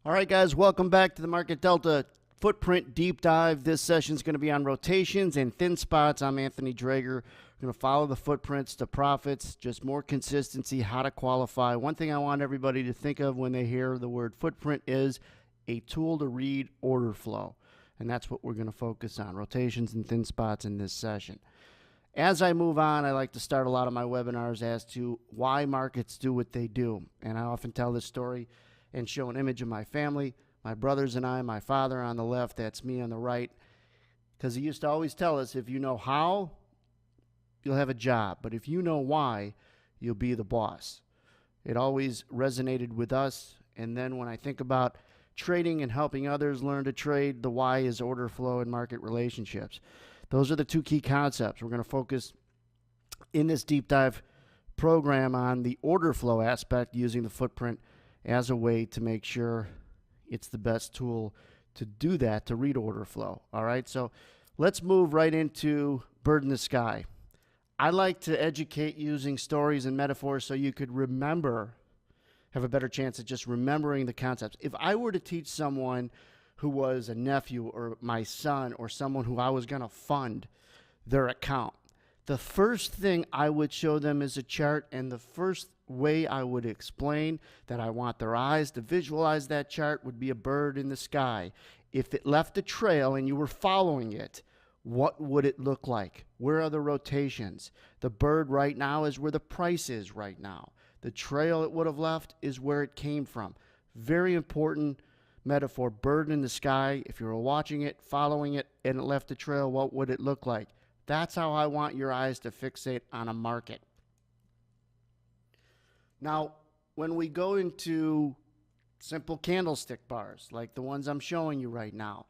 All right, guys, welcome back to the Market Delta Footprint Deep Dive. This session is going to be on rotations and thin spots. I'm Anthony Drager. We're going to follow the footprints to profits, just more consistency, how to qualify. One thing I want everybody to think of when they hear the word footprint is a tool to read order flow. And that's what we're going to focus on, rotations and thin spots in this session. As I move on, I like to start a lot of my webinars as to why markets do what they do. And I often tell this story and show an image of my family, my brothers and I, my father on the left, that's me on the right. Because he used to always tell us, if you know how, you'll have a job. But if you know why, you'll be the boss. It always resonated with us. And then when I think about trading and helping others learn to trade, the why is order flow and market relationships. Those are the two key concepts. We're going to focus in this deep dive program on the order flow aspect, using the footprint as a way to make sure it's the best tool to do that, to read order flow. All right, so let's move right into bird in the sky. I like to educate using stories and metaphors so you could remember, have a better chance at just remembering the concepts. If I were to teach someone who was a nephew or my son or someone who I was going to fund their account, the first thing I would show them is a chart, and the first way I would explain that I want their eyes to visualize that chart would be a bird in the sky. If it left a trail and you were following it, what would it look like? Where are the rotations? The bird right now is where the price is right now. The trail it would have left is where it came from. Very important metaphor, bird in the sky. If you were watching it, following it, and it left a trail, what would it look like? That's how I want your eyes to fixate on a market. Now, when we go into simple candlestick bars, like the ones I'm showing you right now,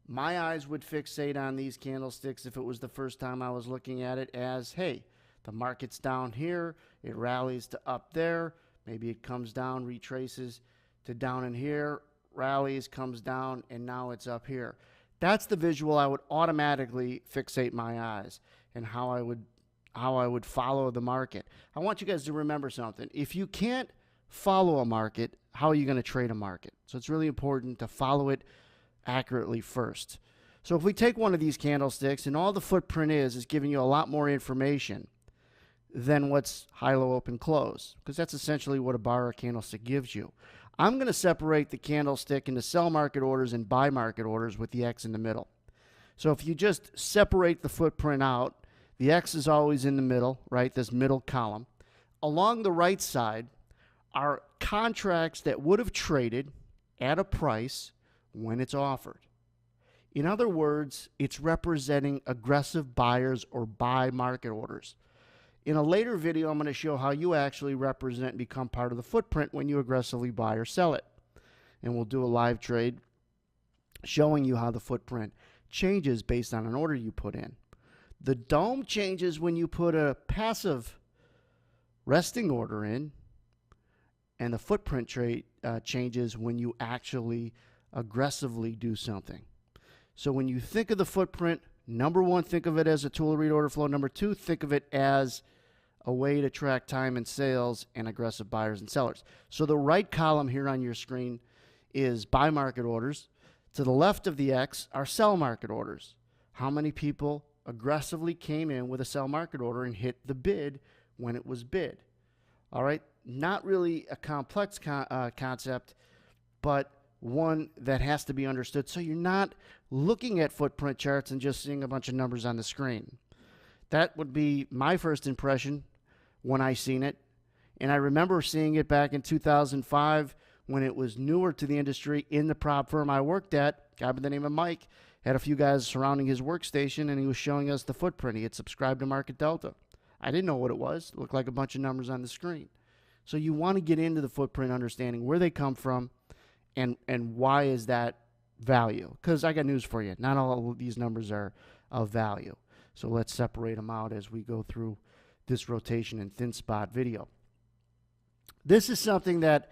my eyes would fixate on these candlesticks if it was the first time I was looking at it as, hey, the market's down here, it rallies to up there, maybe it comes down, retraces to down in here, rallies, comes down, and now it's up here. That's the visual I would automatically fixate my eyes, and how I would follow the market. I want you guys to remember something. If you can't follow a market, how are you going to trade a market? So it's really important to follow it accurately first. So if we take one of these candlesticks, and all the footprint is giving you a lot more information than what's high, low, open, close, because that's essentially what a bar or candlestick gives you. I'm going to separate the candlestick into sell market orders and buy market orders with the X in the middle. So if you just separate the footprint out, the X is always in the middle, right? This middle column. Along the right side are contracts that would have traded at a price when it's offered. In other words, it's representing aggressive buyers or buy market orders. In a later video, I'm going to show how you actually represent and become part of the footprint when you aggressively buy or sell it. And we'll do a live trade showing you how the footprint changes based on an order you put in. The dome changes when you put a passive resting order in, and the footprint trade changes when you actually aggressively do something. So when you think of the footprint, number one, think of it as a tool to read order flow. Number two, think of it as a way to track time and sales and aggressive buyers and sellers. So the right column here on your screen is buy market orders. To the left of the X are sell market orders. How many people aggressively came in with a sell market order and hit the bid when it was bid? All right, not really a complex concept, but one that has to be understood, so you're not looking at footprint charts and just seeing a bunch of numbers on the screen. That would be my first impression when I seen it. And I remember seeing it back in 2005 when it was newer to the industry in the prop firm I worked at. A guy by the name of Mike had a few guys surrounding his workstation, and he was showing us the footprint. He had subscribed to Market Delta. I didn't know what it was. It looked like a bunch of numbers on the screen. So you want to get into the footprint, understanding where they come from and why is that value. Because I got news for you. Not all of these numbers are of value. So let's separate them out as we go through this rotation and thin spot video. This is something that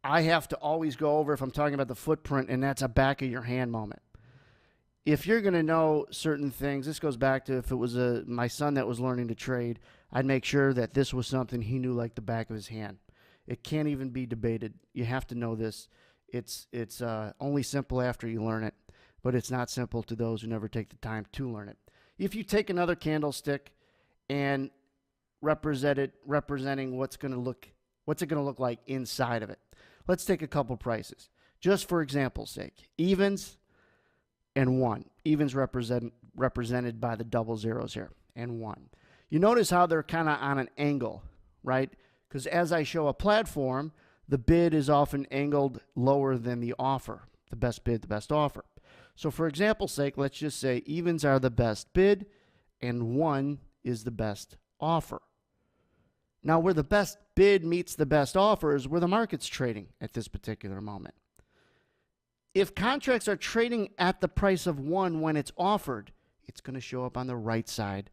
I have to always go over if I'm talking about the footprint, and that's a back of your hand moment. If you're going to know certain things, this goes back to if it was my son that was learning to trade, I'd make sure that this was something he knew like the back of his hand. It can't even be debated. You have to know this It's only simple after you learn it, but it's not simple to those who never take the time to learn it. If you take another candlestick and representing what's it going to look like inside of it. Let's take a couple prices. Just for example's sake, evens and 1. Evens represented by the double zeros here, and 1. You notice how they're kind of on an angle, right? Because as I show a platform, the bid is often angled lower than the offer. The best bid, the best offer. So for example's sake, let's just say evens are the best bid and 1 is the best offer. Now, where the best bid meets the best offer is where the market's trading at this particular moment. If contracts are trading at the price of 1 when it's offered, it's going to show up on the right side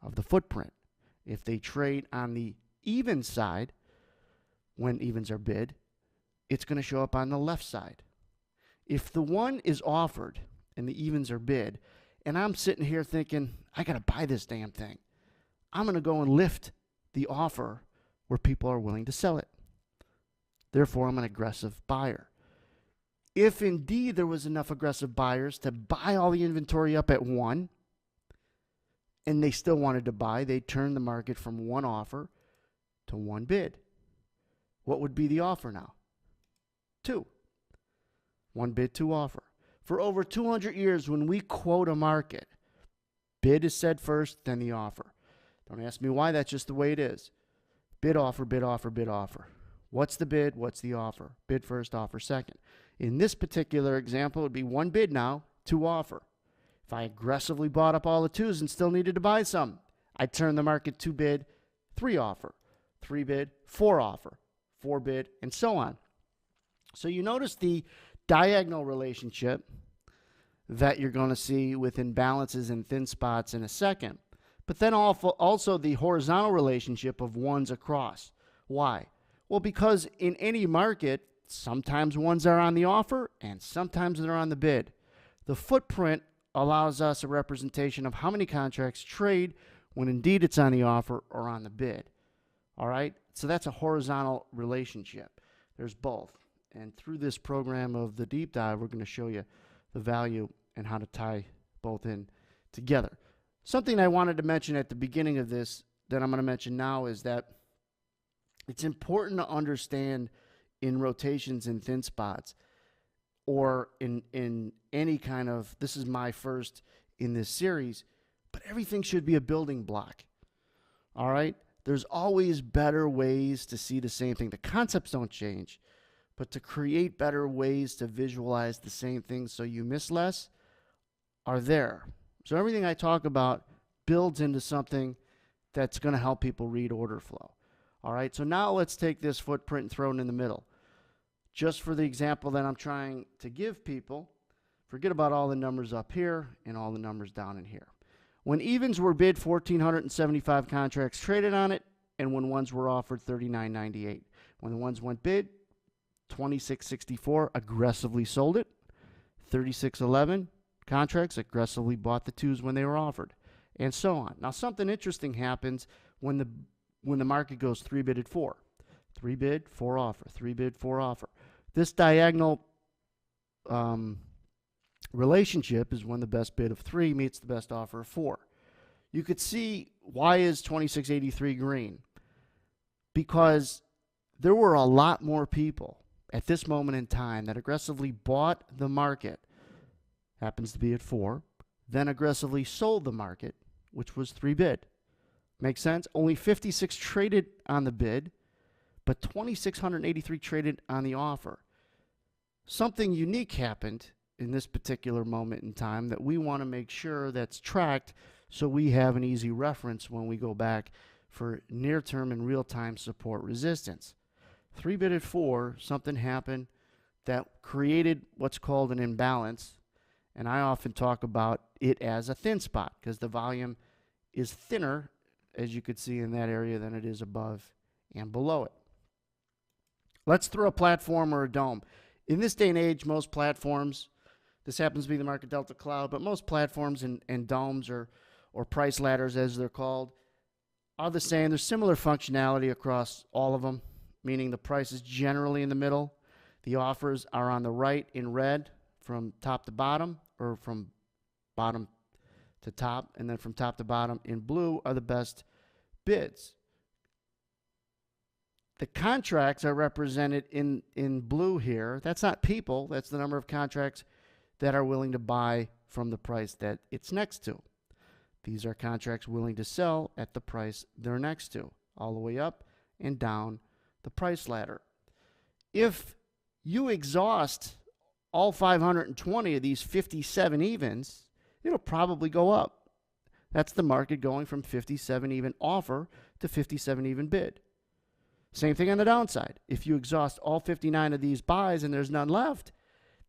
of the footprint. If they trade on the even side, when evens are bid, it's going to show up on the left side. If the 1 is offered and the evens are bid, and I'm sitting here thinking, I got to buy this damn thing, I'm going to go and lift the offer where people are willing to sell it. Therefore, I'm an aggressive buyer. If indeed there was enough aggressive buyers to buy all the inventory up at 1, and they still wanted to buy, they turned the market from 1 offer to 1 bid. What would be the offer now? 2. 1 bid, 2 offer. For over 200 years, when we quote a market, bid is said first, then the offer. Don't ask me why, that's just the way it is. Bid, offer, bid, offer, bid, offer. What's the bid? What's the offer? Bid first, offer second. In this particular example, it would be 1 bid now, 2 offer. If I aggressively bought up all the 2s and still needed to buy some, I'd turn the market 2 bid, 3 offer, 3 bid, 4 offer, 4 bid, and so on. So you notice the diagonal relationship that you're going to see with imbalances and thin spots in a second. But then also the horizontal relationship of 1s across. Why? Well, because in any market, sometimes 1s are on the offer and sometimes they're on the bid. The footprint allows us a representation of how many contracts trade when indeed it's on the offer or on the bid. All right? So that's a horizontal relationship. There's both. And through this program of the deep dive, we're going to show you the value and how to tie both in together. Something I wanted to mention at the beginning of this that I'm going to mention now is that it's important to understand in rotations and thin spots, or in any kind of, this is my first in this series, but everything should be a building block. All right? There's always better ways to see the same thing. The concepts don't change, but to create better ways to visualize the same thing so you miss less are there. So everything I talk about builds into something that's going to help people read order flow. All right, so now let's take this footprint and throw it in the middle. Just for the example that I'm trying to give people, forget about all the numbers up here and all the numbers down in here. When evens were bid, 1,475 contracts traded on it, and when 1s were offered, 39.98. When the 1s went bid, 26.64 aggressively sold it. 36.11 contracts aggressively bought the 2s when they were offered, and so on. Now, something interesting happens when the market goes 3 bid at 4. 3 bid, 4 offer. 3 bid, 4 offer. This diagonal relationship is when the best bid of 3 meets the best offer of 4. You could see, why is 26.83 green? Because there were a lot more people at this moment in time that aggressively bought the market, happens to be at 4, then aggressively sold the market, which was 3 bid. Make sense? Only 56 traded on the bid, but 2,683 traded on the offer. Something unique happened in this particular moment in time that we want to make sure that's tracked so we have an easy reference when we go back for near-term and real-time support resistance. 3 bid at 4, something happened that created what's called an imbalance, and I often talk about it as a thin spot because the volume is thinner, as you could see in that area, than it is above and below it. Let's throw a platform or a dome. In this day and age, most platforms, this happens to be the Market Delta Cloud, but most platforms and domes or price ladders, as they're called, are the same. There's similar functionality across all of them, meaning the price is generally in the middle. The offers are on the right in red from top to bottom, or from bottom to top, and then from top to bottom in blue are the best bids. The contracts are represented in blue here. That's not people. That's the number of contracts that are willing to buy from the price that it's next to. These are contracts willing to sell at the price they're next to, all the way up and down the price ladder. If you exhaust all 520 of these 57 evens, it'll probably go up. That's the market going from 57 even offer to 57 even bid. Same thing on the downside. If you exhaust all 59 of these buys and there's none left,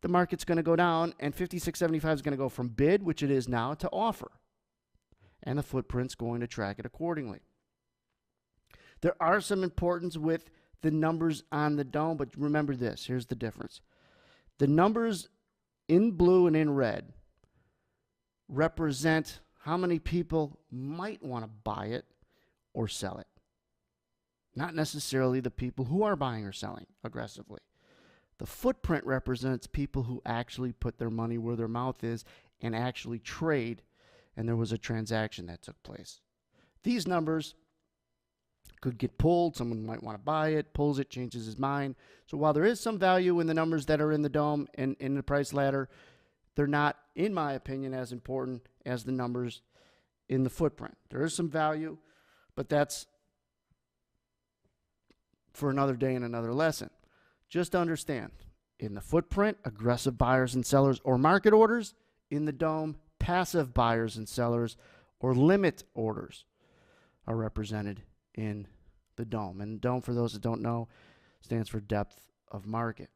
the market's going to go down, and 56.75 is going to go from bid, which it is now, to offer. And the footprint's going to track it accordingly. There are some importance with the numbers on the dome, but remember this. Here's the difference. The numbers in blue and in red represent how many people might want to buy it or sell it. Not necessarily the people who are buying or selling aggressively. The footprint represents people who actually put their money where their mouth is and actually trade, and there was a transaction that took place. These numbers could get pulled. Someone might want to buy it, pulls it, changes his mind. So while there is some value in the numbers that are in the dome and in the price ladder, they're not, in my opinion, as important as the numbers in the footprint. There is some value, but that's for another day and another lesson. Just understand, in the footprint, aggressive buyers and sellers or market orders. In the dome, passive buyers and sellers or limit orders are represented in the dome. And dome, for those that don't know, stands for depth of market.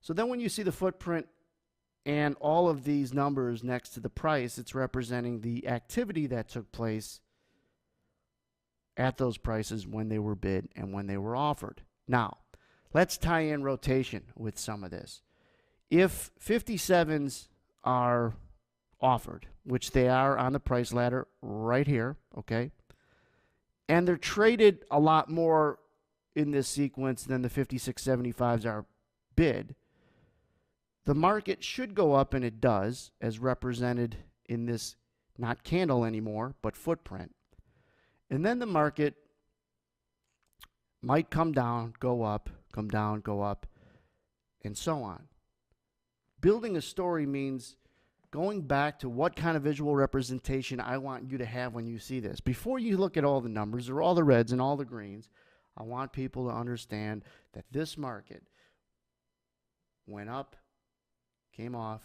So then when you see the footprint and all of these numbers next to the price, it's representing the activity that took place at those prices when they were bid and when they were offered. Now, let's tie in rotation with some of this. If 57s are offered, which they are on the price ladder right here, okay, and they're traded a lot more in this sequence than the 56.75s are bid, the market should go up, and it does, as represented in this, not candle anymore, but footprint. And then the market might come down, go up, come down, go up, and so on. Building a story means going back to what kind of visual representation I want you to have when you see this. Before you look at all the numbers or all the reds and all the greens, I want people to understand that this market went up, came off,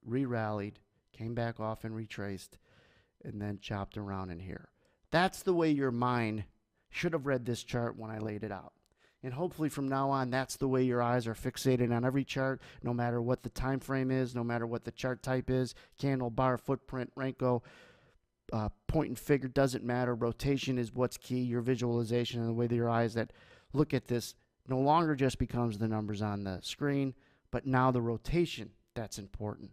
re-rallied, came back off and retraced, and then chopped around in here. That's the way your mind should have read this chart when I laid it out. And hopefully from now on, that's the way your eyes are fixated on every chart, no matter what the time frame is, no matter what the chart type is, candle, bar, footprint, Renko, point and figure, doesn't matter. Rotation is what's key. Your visualization and the way that your eyes that look at this no longer just becomes the numbers on the screen, but now the rotation that's important.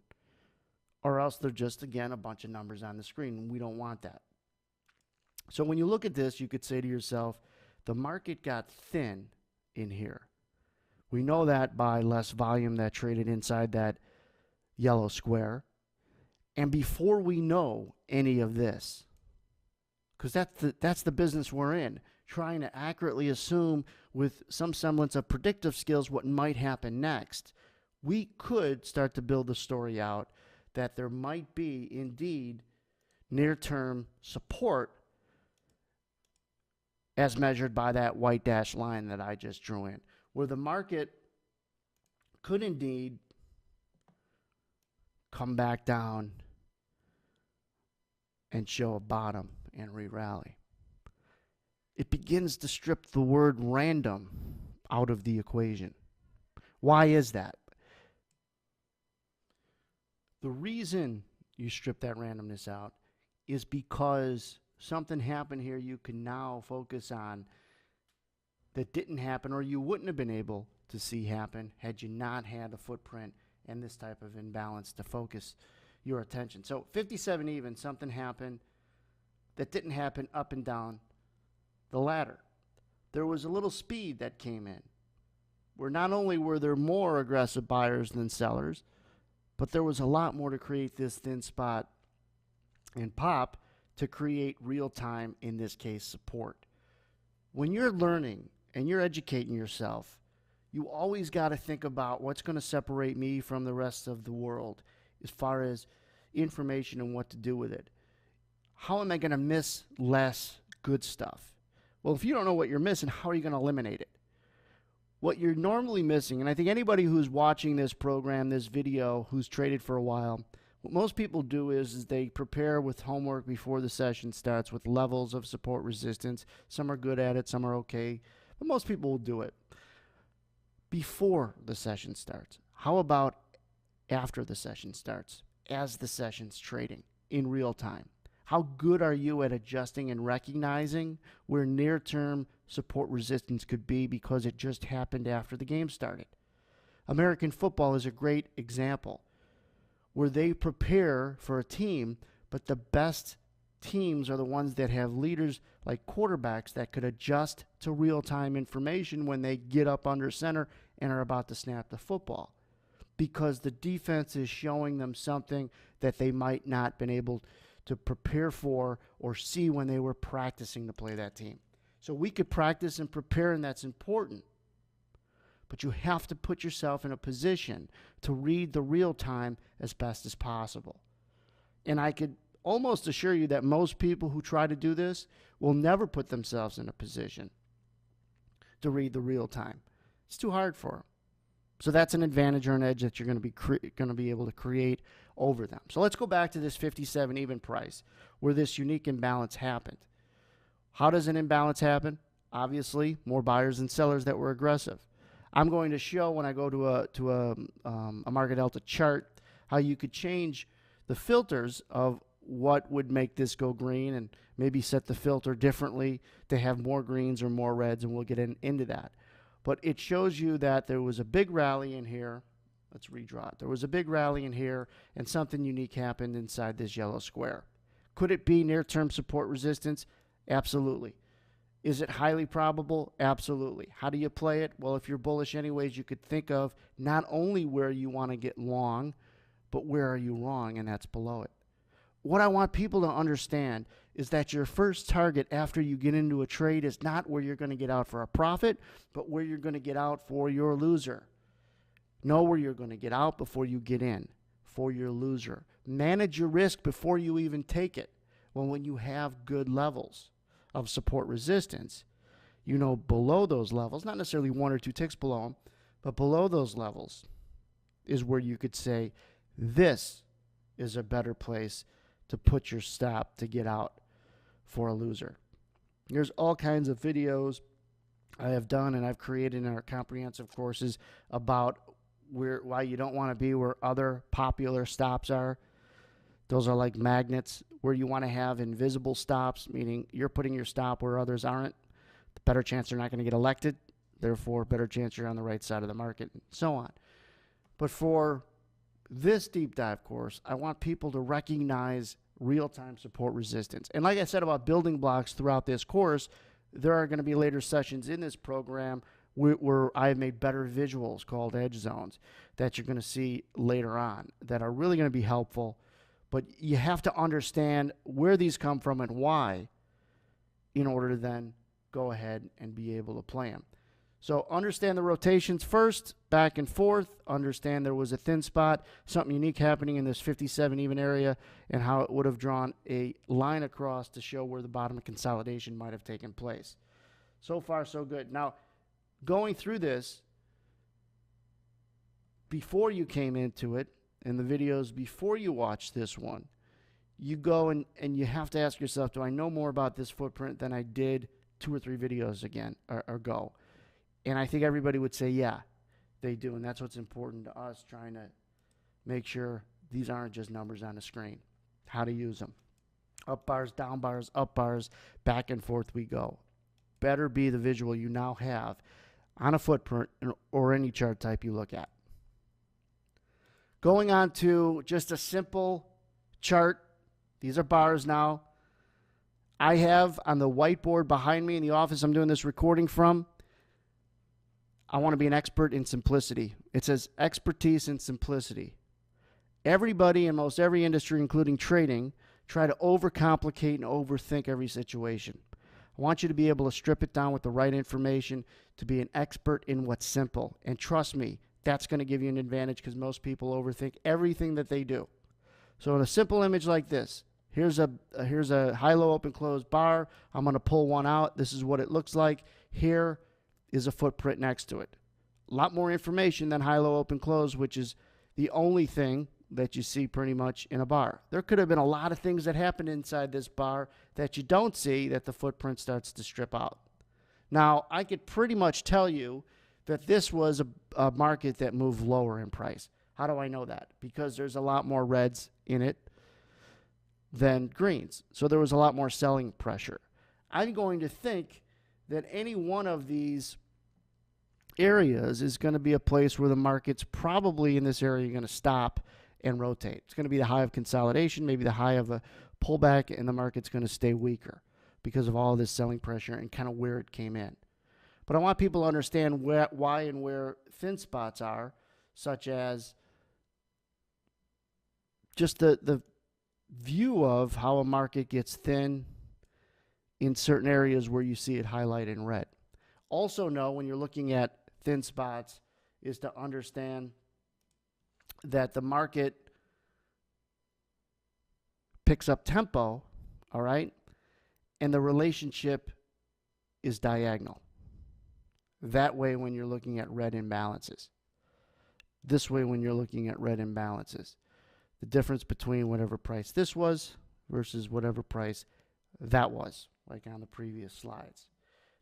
Or else they're just, again, a bunch of numbers on the screen, and we don't want that. So when you look at this, you could say to yourself, the market got thin in here. We know that by less volume that traded inside that yellow square. And before we know any of this, because that's the business we're in, trying to accurately assume with some semblance of predictive skills what might happen next, we could start to build the story out that there might be indeed near-term support as measured by that white dashed line that I just drew in, where the market could indeed come back down and show a bottom and re-rally. It begins to strip the word random out of the equation. Why is that? The reason you strip that randomness out is because something happened here you can now focus on that didn't happen, or you wouldn't have been able to see happen had you not had a footprint and this type of imbalance to focus your attention. So 57 even, something happened that didn't happen up and down the ladder. There was a little speed that came in. where not only were there more aggressive buyers than sellers, but there was a lot more to create this thin spot and pop to create real time, in this case, support. When you're learning and you're educating yourself, you always got to think about what's going to separate me from the rest of the world as far as information and what to do with it. How am I going to miss less good stuff? Well, if you don't know what you're missing, how are you going to eliminate it? What you're normally missing, and I think anybody who's watching this program, this video, who's traded for a while, what most people do is they prepare with homework before the session starts with levels of support resistance. Some are good at it, some are okay, but most people will do it before the session starts. How about after the session starts, as the session's trading in real time? How good are you at adjusting and recognizing where near-term support resistance could be because it just happened after the game started? American football is a great example where they prepare for a team, but the best teams are the ones that have leaders like quarterbacks that could adjust to real-time information when they get up under center and are about to snap the football, because the defense is showing them something that they might not been able to prepare for or see when they were practicing to play that team. So we could practice and prepare, and that's important. But you have to put yourself in a position to read the real time as best as possible. And I could almost assure you that most people who try to do this will never put themselves in a position to read the real time. It's too hard for them. So that's an advantage or an edge that you're going to be able to create over them. So let's go back to this 57 even price where this unique imbalance happened. How does an imbalance happen? Obviously, more buyers than sellers that were aggressive. I'm going to show when I go to a Market Delta chart how you could change the filters of what would make this go green and maybe set the filter differently to have more greens or more reds, and we'll get into that. But it shows you that there was a big rally in here. Let's redraw it. There was a big rally in here, and something unique happened inside this yellow square. Could it be near-term support resistance? Absolutely. Is it highly probable? Absolutely. How do you play it? Well, if you're bullish anyways, you could think of not only where you want to get long, but where are you wrong, and that's below it. What I want people to understand is that your first target after you get into a trade is not where you're going to get out for a profit, but where you're going to get out for your loser. Know where you're going to get out before you get in for your loser. Manage your risk before you even take it. When you have good levels of support resistance, you know below those levels, not necessarily 1 or 2 ticks below them, but below those levels is where you could say, this is a better place to put your stop to get out for a loser. There's all kinds of videos I have done and I've created in our comprehensive courses about why you don't want to be where other popular stops are. Those are like magnets where you want to have invisible stops, meaning you're putting your stop where others aren't. The better chance they're not going to get elected. Therefore, better chance you're on the right side of the market, and so on. But for this deep dive course, I want people to recognize real-time support resistance. And like I said about building blocks throughout this course, there are going to be later sessions in this program where I've made better visuals called edge zones that you're going to see later on that are really going to be helpful. But you have to understand where these come from and why in order to then go ahead and be able to play them. So understand the rotations first, back and forth. Understand there was a thin spot, something unique happening in this 57 even area, and how it would have drawn a line across to show where the bottom of consolidation might have taken place. So far, so good. Now, going through this, before you came into it, in the videos before you watch this one, you go and you have to ask yourself, do I know more about this footprint than I did 2 or 3 videos ago? And I think everybody would say, yeah, they do. And that's what's important to us, trying to make sure these aren't just numbers on a screen. How to use them. Up bars, down bars, up bars, back and forth we go. Better be the visual you now have on a footprint or any chart type you look at. Going on to just a simple chart. These are bars now. I have on the whiteboard behind me in the office I'm doing this recording from, I want to be an expert in simplicity. It says expertise in simplicity. Everybody in most every industry, including trading, try to overcomplicate and overthink every situation. I want you to be able to strip it down with the right information, to be an expert in what's simple. And trust me, that's going to give you an advantage because most people overthink everything that they do. So in a simple image like this, here's a high-low open-close bar. I'm going to pull one out. This is what it looks like. Here is a footprint next to it. A lot more information than high-low open-close, which is the only thing that you see pretty much in a bar. There could have been a lot of things that happened inside this bar that you don't see that the footprint starts to strip out. Now, I could pretty much tell you that this was a market that moved lower in price. How do I know that? Because there's a lot more reds in it than greens. So there was a lot more selling pressure. I'm going to think that any one of these areas is going to be a place where the market's probably in this area going to stop and rotate. It's going to be the high of consolidation, maybe the high of a pullback, and the market's going to stay weaker because of all this selling pressure and kind of where it came in. But I want people to understand why and where thin spots are, such as just the view of how a market gets thin in certain areas where you see it highlighted in red. Also know when you're looking at thin spots is to understand that the market picks up tempo, all right, and the relationship is diagonal. That way when you're looking at red imbalances. This way when you're looking at red imbalances. The difference between whatever price this was versus whatever price that was, like on the previous slides.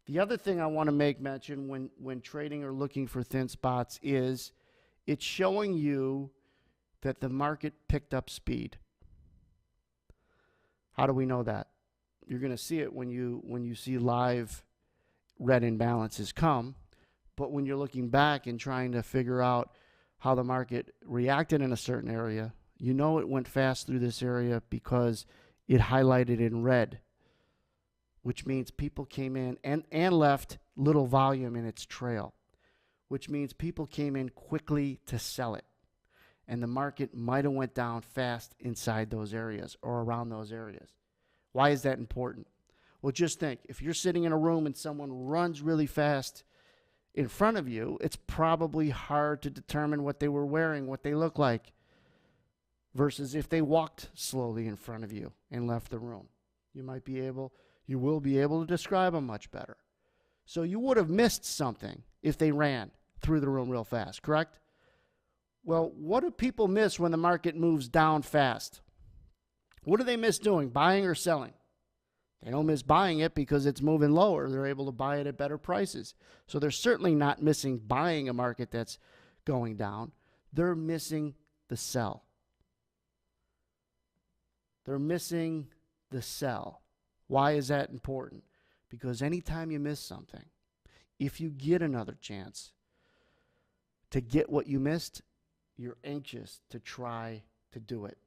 The other thing I want to make mention when trading or looking for thin spots is it's showing you that the market picked up speed. How do we know that? You're going to see it when you see live red imbalances come, but when you're looking back and trying to figure out how the market reacted in a certain area, you know it went fast through this area because it highlighted in red, which means people came in and left little volume in its trail, which means people came in quickly to sell it. And the market might have went down fast inside those areas or around those areas. Why is that important? Well, just think, if you're sitting in a room and someone runs really fast in front of you, it's probably hard to determine what they were wearing, what they look like, versus if they walked slowly in front of you and left the room. You will be able to describe them much better. So you would have missed something if they ran through the room real fast, correct? Well, what do people miss when the market moves down fast? What do they miss doing, buying or selling? They don't miss buying it because it's moving lower. They're able to buy it at better prices. So they're certainly not missing buying a market that's going down. They're missing the sell. They're missing the sell. Why is that important? Because anytime you miss something, if you get another chance to get what you missed, you're anxious to try to do it.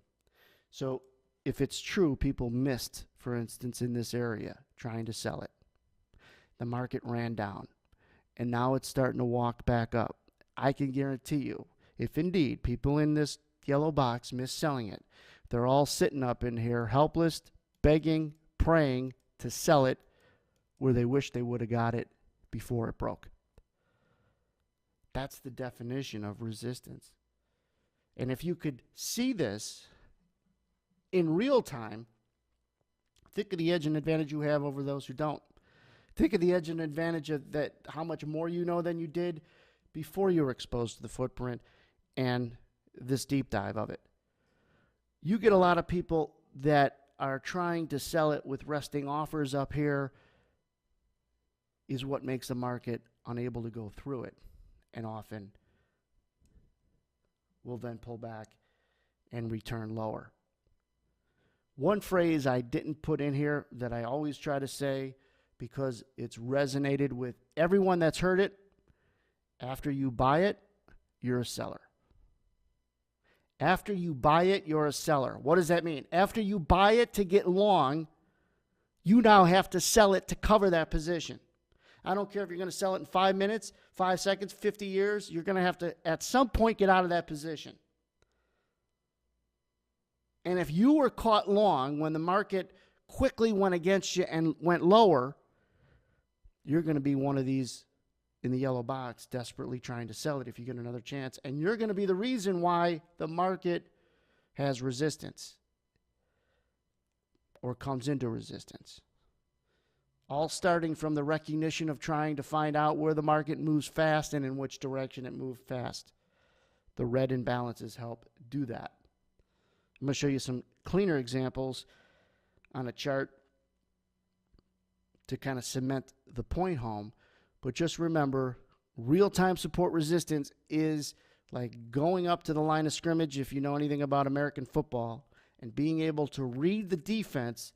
So if it's true, people missed, for instance, in this area, trying to sell it. The market ran down, and now it's starting to walk back up. I can guarantee you, if indeed people in this yellow box miss selling it, they're all sitting up in here helpless, begging, praying to sell it where they wish they would have got it before it broke. That's the definition of resistance. And if you could see this in real time, think of the edge and advantage you have over those who don't. Think of the edge and advantage of that, how much more you know than you did before you were exposed to the footprint and this deep dive of it. You get a lot of people that are trying to sell it with resting offers up here is what makes the market unable to go through it, and often will then pull back and return lower. One phrase I didn't put in here that I always try to say because it's resonated with everyone that's heard it: after you buy it, you're a seller. After you buy it, you're a seller. What does that mean? After you buy it to get long, you now have to sell it to cover that position. I don't care if you're going to sell it in 5 minutes, 5 seconds, 50 years. You're going to have to, at some point, get out of that position. And if you were caught long when the market quickly went against you and went lower, you're going to be one of these in the yellow box desperately trying to sell it if you get another chance. And you're going to be the reason why the market has resistance or comes into resistance. All starting from the recognition of trying to find out where the market moves fast and in which direction it moved fast. The red imbalances help do that. I'm going to show you some cleaner examples on a chart to kind of cement the point home. But just remember, real-time support resistance is like going up to the line of scrimmage, if you know anything about American football, and being able to read the defense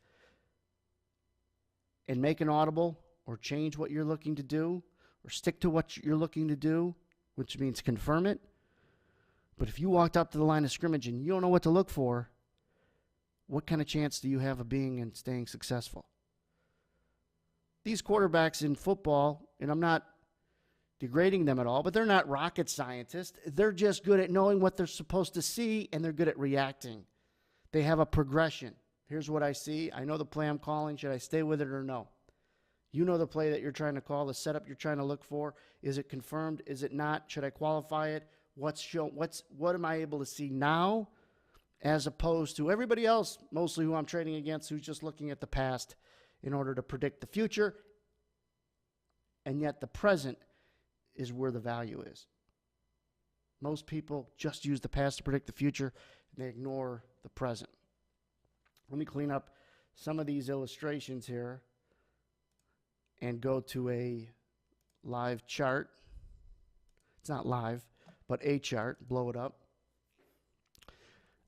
and make an audible or change what you're looking to do or stick to what you're looking to do, which means confirm it. But if you walked up to the line of scrimmage and you don't know what to look for, what kind of chance do you have of being and staying successful? These quarterbacks in football, and I'm not degrading them at all, but they're not rocket scientists. They're just good at knowing what they're supposed to see, and they're good at reacting. They have a progression. Here's what I see. I know the play I'm calling. Should I stay with it or no? You know the play that you're trying to call, the setup you're trying to look for. Is it confirmed? Is it not? Should I qualify it? What am I able to see now as opposed to everybody else, mostly who I'm trading against, who's just looking at the past in order to predict the future, and yet the present is where the value is. Most people just use the past to predict the future, and they ignore the present. Let me clean up some of these illustrations here and go to a live chart. It's not live, but a chart. Blow it up.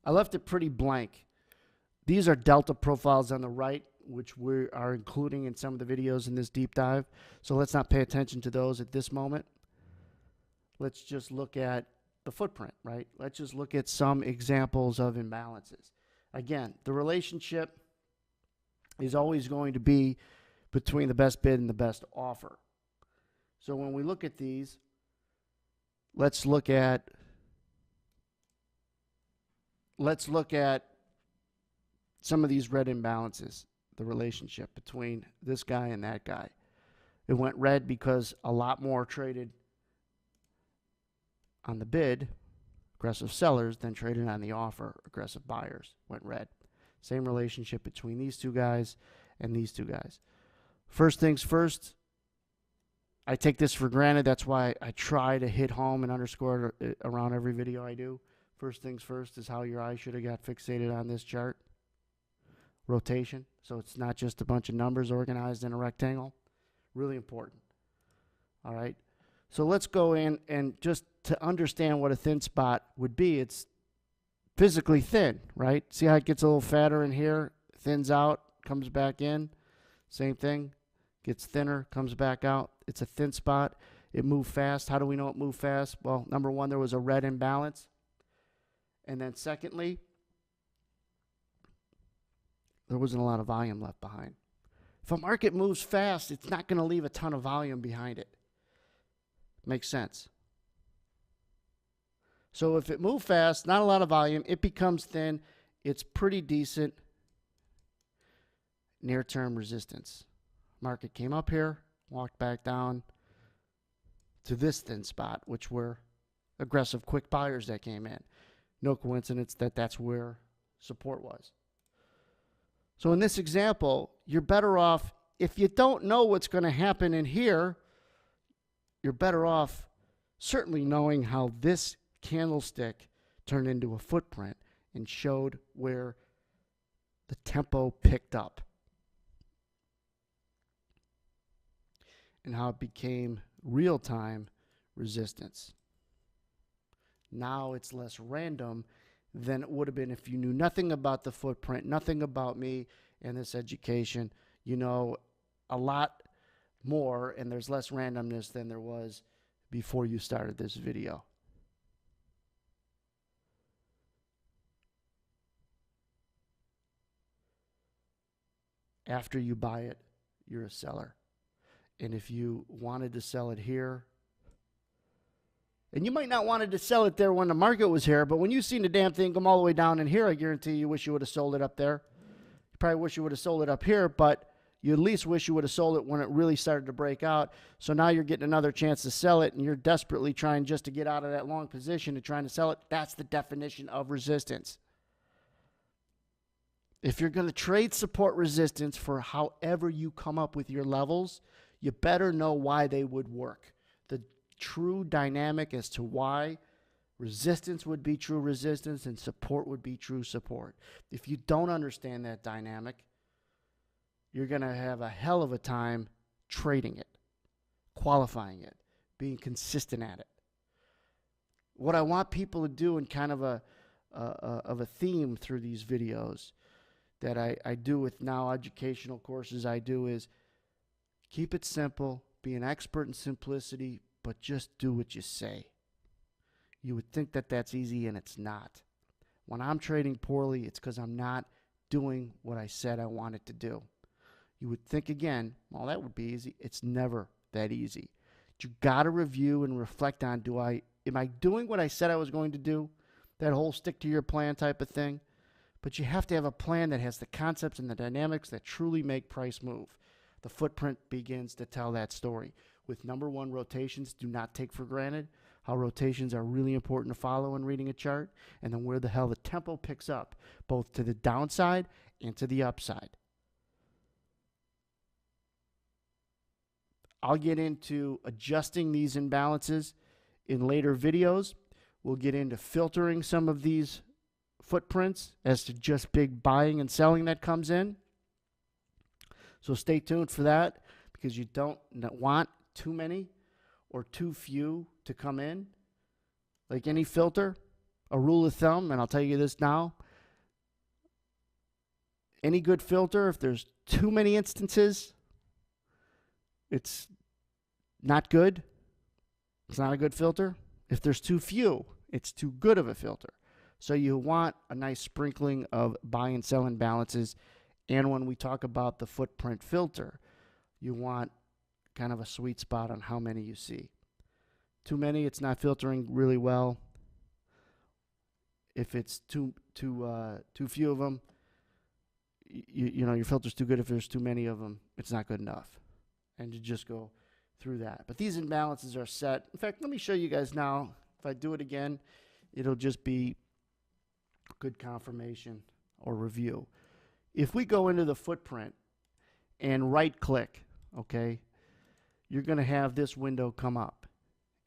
I left it pretty blank. These are delta profiles on the right, which we are including in some of the videos in this deep dive. So let's not pay attention to those at this moment. Let's just look at the footprint, right? Let's just look at some examples of imbalances. Again, the relationship is always going to be between the best bid and the best offer. So when we look at these, let's look at some of these red imbalances, the relationship between this guy and that guy. It went red because a lot more traded on the bid, aggressive sellers, than traded on the offer, aggressive buyers. Went red. Same relationship between these two guys and these two guys. First things first, I take this for granted. That's why I try to hit home and underscore it around every video I do. First things first is how your eyes should have got fixated on this chart. Rotation. So it's not just a bunch of numbers organized in a rectangle. Really important. All right. So let's go in and just to understand what a thin spot would be, it's physically thin, right? See how it gets a little fatter in here, thins out, comes back in. Same thing. Gets thinner, comes back out. It's a thin spot. It moved fast. How do we know it moved fast? Well, number one, there was a red imbalance. And then secondly, there wasn't a lot of volume left behind. If a market moves fast, it's not going to leave a ton of volume behind it. Makes sense. So if it moved fast, not a lot of volume, it becomes thin, it's pretty decent near-term resistance. Market came up here, walked back down to this thin spot, which were aggressive quick buyers that came in. No coincidence that that's where support was. So in this example, you're better off, if you don't know what's going to happen in here, you're better off certainly knowing how this candlestick turned into a footprint and showed where the tempo picked up and how it became real-time resistance. Now it's less random than it would have been if you knew nothing about the footprint, nothing about me and this education. You know a lot more, and there's less randomness than there was before you started this video. After you buy it, you're a seller. And if you wanted to sell it here, and you might not wanted to sell it there when the market was here, but when you seen the damn thing come all the way down in here, I guarantee you wish you would have sold it up there. You probably wish you would have sold it up here, but you at least wish you would have sold it when it really started to break out. So now you're getting another chance to sell it, and you're desperately trying just to get out of that long position and trying to sell it. That's the definition of resistance. If you're going to trade support resistance for however you come up with your levels, you better know why they would work. The true dynamic as to why resistance would be true resistance and support would be true support. If you don't understand that dynamic, you're going to have a hell of a time trading it, qualifying it, being consistent at it. What I want people to do in kind of a theme through these videos that I do with now educational courses I do is keep it simple, be an expert in simplicity, but just do what you say. You would think that that's easy, and it's not. When I'm trading poorly, it's because I'm not doing what I said I wanted to do. You would think again, well, that would be easy. It's never that easy. You got to review and reflect on, am I doing what I said I was going to do? That whole stick to your plan type of thing. But you have to have a plan that has the concepts and the dynamics that truly make price move. The footprint begins to tell that story. With number one, rotations, do not take for granted how rotations are really important to follow in reading a chart, and then where the hell the tempo picks up, both to the downside and to the upside. I'll get into adjusting these imbalances in later videos. We'll get into filtering some of these footprints as to just big buying and selling that comes in. So stay tuned for that, because you don't want too many or too few to come in. Like any filter, a rule of thumb, and I'll tell you this now, any good filter, if there's too many instances, it's not good. It's not a good filter. If there's too few, it's too good of a filter. So you want a nice sprinkling of buy and sell imbalances. And when we talk about the footprint filter, you want kind of a sweet spot on how many you see. Too many, it's not filtering really well. If it's too few of them, you know, your filter's too good. If there's too many of them, it's not good enough. And you just go through that. But these imbalances are set. In fact, let me show you guys now. If I do it again, it'll just be good confirmation or review. If we go into the footprint and right click, okay, you're going to have this window come up.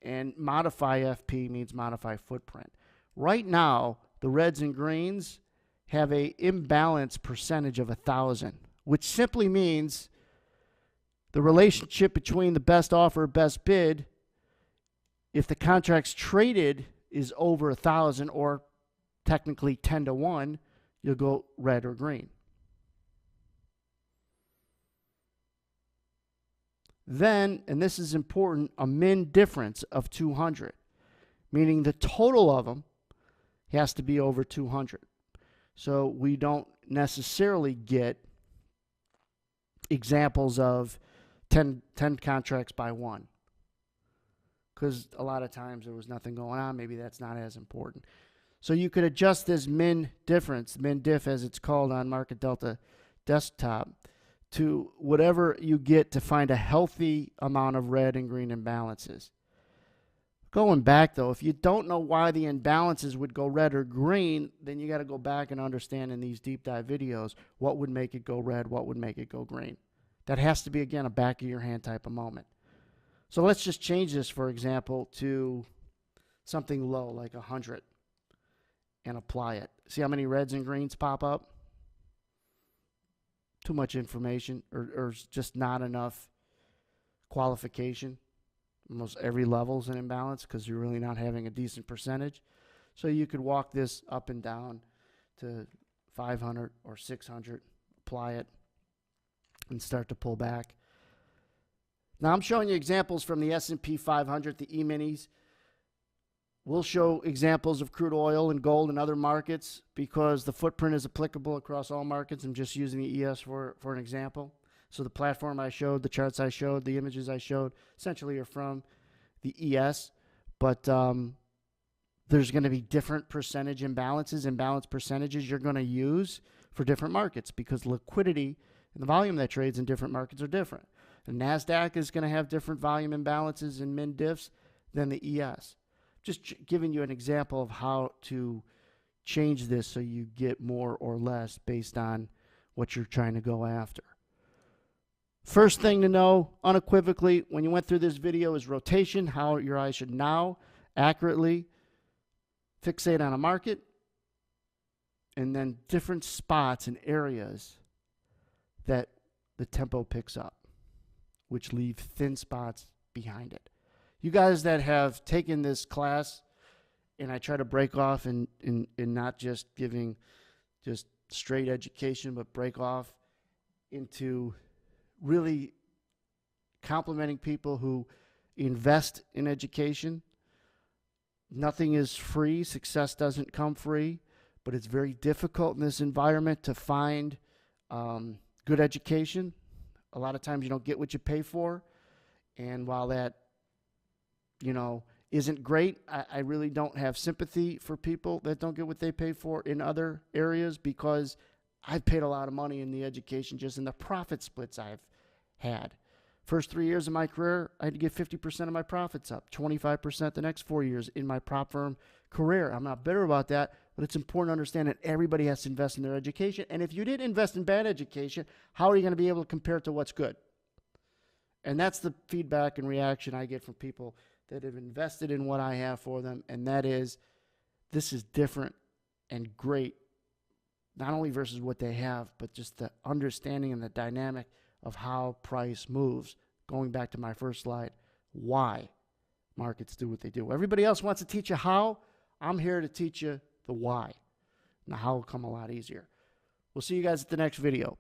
And modify FP means modify footprint. Right now, the reds and greens have a imbalance percentage of 1,000, which simply means the relationship between the best offer, best bid, if the contract's traded is over 1,000 or technically 10 to 1, you'll go red or green. Then, and this is important, a min difference of 200, meaning the total of them has to be over 200. So we don't necessarily get examples of 10 contracts by one, because a lot of times there was nothing going on. Maybe that's not as important. So you could adjust this min difference, min diff as it's called on Market Delta desktop, to whatever you get to find a healthy amount of red and green imbalances. Going back, though, if you don't know why the imbalances would go red or green, then you got to go back and understand in these deep dive videos what would make it go red, what would make it go green. That has to be, again, a back of your hand type of moment. So let's just change this, for example, to something low, like 100, and apply it. See how many reds and greens pop up? Too much information, or just not enough qualification. Almost every level is an imbalance because you're really not having a decent percentage. So you could walk this up and down to 500 or 600, apply it, and start to pull back. Now I'm showing you examples from the S&P 500, the E-minis. We'll show examples of crude oil and gold and other markets because the footprint is applicable across all markets. I'm just using the ES for an example. So the platform I showed, the charts I showed, the images I showed, essentially are from the ES, but there's going to be different percentage imbalances, imbalance percentages you're going to use for different markets because liquidity and the volume that trades in different markets are different. The NASDAQ is going to have different volume imbalances and min diffs than the ES. Just giving you an example of how to change this so you get more or less based on what you're trying to go after. First thing to know unequivocally when you went through this video is rotation, how your eyes should now accurately fixate on a market, and then different spots and areas that the tempo picks up, which leave thin spots behind it. You guys that have taken this class, and I try to break off and not just giving just straight education, but break off into really complimenting people who invest in education. Nothing is free. Success doesn't come free, but it's very difficult in this environment to find good education. A lot of times you don't get what you pay for. And while that, isn't great, I really don't have sympathy for people that don't get what they pay for in other areas because I've paid a lot of money in the education just in the profit splits I've had. First 3 years of my career, I had to get 50% of my profits up, 25% the next 4 years in my prop firm career. I'm not bitter about that, but it's important to understand that everybody has to invest in their education. And if you did invest in bad education, how are you going to be able to compare it to what's good? And that's the feedback and reaction I get from people that have invested in what I have for them, and that is, this is different and great, not only versus what they have, but just the understanding and the dynamic of how price moves. Going back to my first slide, why markets do what they do. Everybody else wants to teach you how. I'm here to teach you the why. Now, how will come a lot easier. We'll see you guys at the next video.